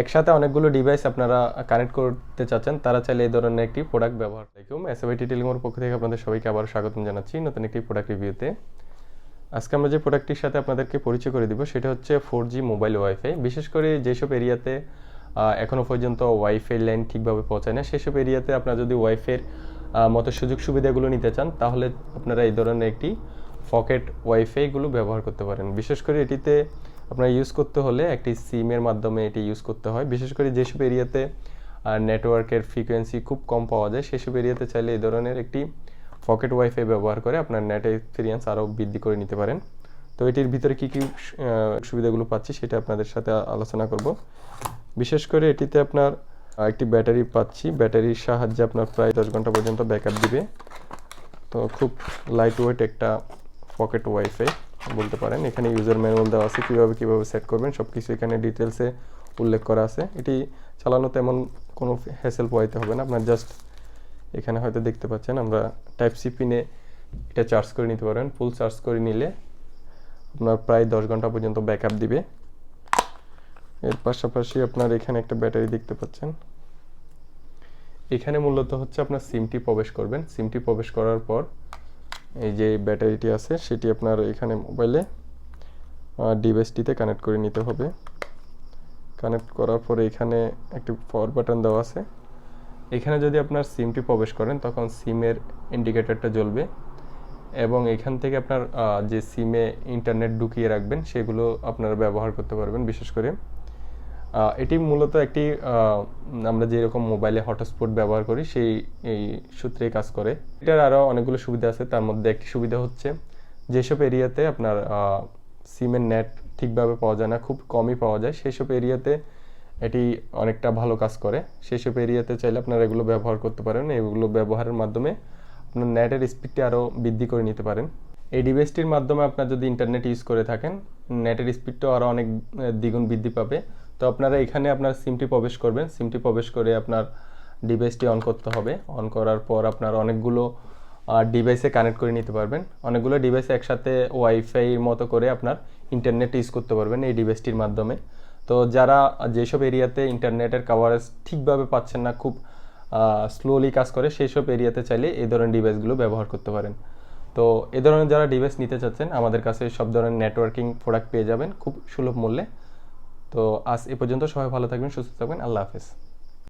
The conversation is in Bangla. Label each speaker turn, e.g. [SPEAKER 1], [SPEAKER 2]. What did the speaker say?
[SPEAKER 1] একসাথে অনেকগুলো ডিভাইস আপনারা কানেক্ট করতে চাচ্ছেন, তারা চাইলে এই ধরনের একটি প্রোডাক্ট ব্যবহার করুন। এসএফআইটি টেলিকমের পক্ষ থেকে আপনাদের সবাইকে আবার স্বাগতম জানাচ্ছি নতুন একটি প্রোডাক্ট রিভিউতে। আজকে আমরা যে প্রোডাক্টটির সাথে আপনাদেরকে পরিচয় করে দিব সেটা হচ্ছে 4G মোবাইল ওয়াইফাই। বিশেষ করে যেসব এরিয়াতে এখনও পর্যন্ত ওয়াইফাই লাইন ঠিকভাবে পৌঁছায় না, সেসব এরিয়াতে আপনারা যদি ওয়াইফাইয়ের মতো সুযোগ সুবিধাগুলো নিতে চান, তাহলে আপনারা এই ধরনের একটি পকেট ওয়াইফাইগুলো ব্যবহার করতে পারেন। বিশেষ করে এটিতে আপনার ইউজ করতে হলে একটি সিমের মাধ্যমে এটি ইউজ করতে হয়। বিশেষ করে যেসব এরিয়াতে নেটওয়ার্কের ফ্রিকোয়েন্সি খুব কম পাওয়া যায়, সেসব এরিয়াতে চাইলে এই ধরনের একটি পকেট ওয়াইফাই ব্যবহার করে আপনার নেট এক্সপিরিয়েন্স আরও বৃদ্ধি করে নিতে পারেন। তো এটির ভিতরে কী কী সুবিধাগুলো পাচ্ছি সেটা আপনাদের সাথে আলোচনা করব। বিশেষ করে এটিতে আপনার একটি ব্যাটারি পাচ্ছি, ব্যাটারির সাহায্যে আপনার প্রায় 10 ঘন্টা পর্যন্ত ব্যাকআপ দিবে। তো খুব লাইট ওয়েট একটা পকেট ওয়াইফাই বলতে পারেন। এখানে ইউজার ম্যানুয়াল দেওয়া আছে, কীভাবে সেট করবেন সব কিছু এখানে ডিটেলসে উল্লেখ করা আছে। এটি চালানো তেমন কোনো হ্যাসেল পোয়াইতে হবে না, আপনার জাস্ট এখানে হয়তো দেখতে পাচ্ছেন আমরা টাইপ সি পিনে এটা চার্জ করে নিতে পারবেন। ফুল চার্জ করে নিলে আপনার প্রায় 10 ঘন্টা পর্যন্ত ব্যাকআপ দিবে। এর পাশাপাশি আপনার এখানে একটা ব্যাটারি দেখতে পাচ্ছেন। এখানে মূলত হচ্ছে আপনার সিমটি প্রবেশ করবেন। সিমটি প্রবেশ করার পর এই যে ব্যাটারিটি আছে সেটি আপনার এখানে মোবাইলে ডিভাইসটিতে কানেক্ট করে নিতে হবে। কানেক্ট করার পরে এখানে একটি পাওয়ার বাটন দেওয়া আছে। এখানে যদি আপনার সিমটি প্রবেশ করেন তখন সিমের ইন্ডিকেটরটা জ্বলবে এবং এখান থেকে আপনার যে সিমে ইন্টারনেট ঢুকিয়ে রাখবেন সেগুলো আপনারা ব্যবহার করতে পারবেন। বিশেষ করে এটি মূলত একটি আমরা যেরকম মোবাইলে হটস্পট ব্যবহার করি সেই এই সূত্রে কাজ করে। এটার আরও অনেকগুলো সুবিধা আছে, তার মধ্যে একটি সুবিধা হচ্ছে যেসব এরিয়াতে আপনার সিমের নেট ঠিকভাবে পাওয়া যায় না, খুব কমই পাওয়া যায়, সেই সব এরিয়াতে এটি অনেকটা ভালো কাজ করে। সেই সব এরিয়াতে চাইলে আপনারা এগুলো ব্যবহার করতে পারেন। এগুলো ব্যবহারের মাধ্যমে আপনার নেটের স্পিডটি আরও বৃদ্ধি করে নিতে পারেন। এই ডিভাইসটির মাধ্যমে আপনার যদি ইন্টারনেট ইউজ করে থাকেন, নেটের স্পিডটাও আরও অনেক দ্বিগুণ বৃদ্ধি পাবে। তো আপনারা এখানে আপনার সিমটি প্রবেশ করবেন। সিমটি প্রবেশ করে আপনার ডিভাইসটি অন করতে হবে। অন করার পর আপনার অনেকগুলো ডিভাইসে কানেক্ট করে নিতে পারবেন। অনেকগুলো ডিভাইসে একসাথে ওয়াইফাইয়ের মতো করে আপনার ইন্টারনেট ইউজ করতে পারবেন এই ডিভাইসটির মাধ্যমে। তো যারা যেসব এরিয়াতে ইন্টারনেটের কভারেজ ঠিকভাবে পাচ্ছেন না, খুব স্লোলি কাজ করে, সেই সব এরিয়াতে চাইলে এই ধরনের ডিভাইসগুলো ব্যবহার করতে পারেন। তো এই ধরনের যারা ডিভাইস নিতে চাচ্ছেন আমাদের কাছে সব ধরনের নেটওয়ার্কিং প্রোডাক্ট পেয়ে যাবেন খুব সুলভ মূল্যে। তো আজ এ পর্যন্ত, সবাই ভালো থাকবেন, সুস্থ থাকবেন, আল্লাহ হাফেজ।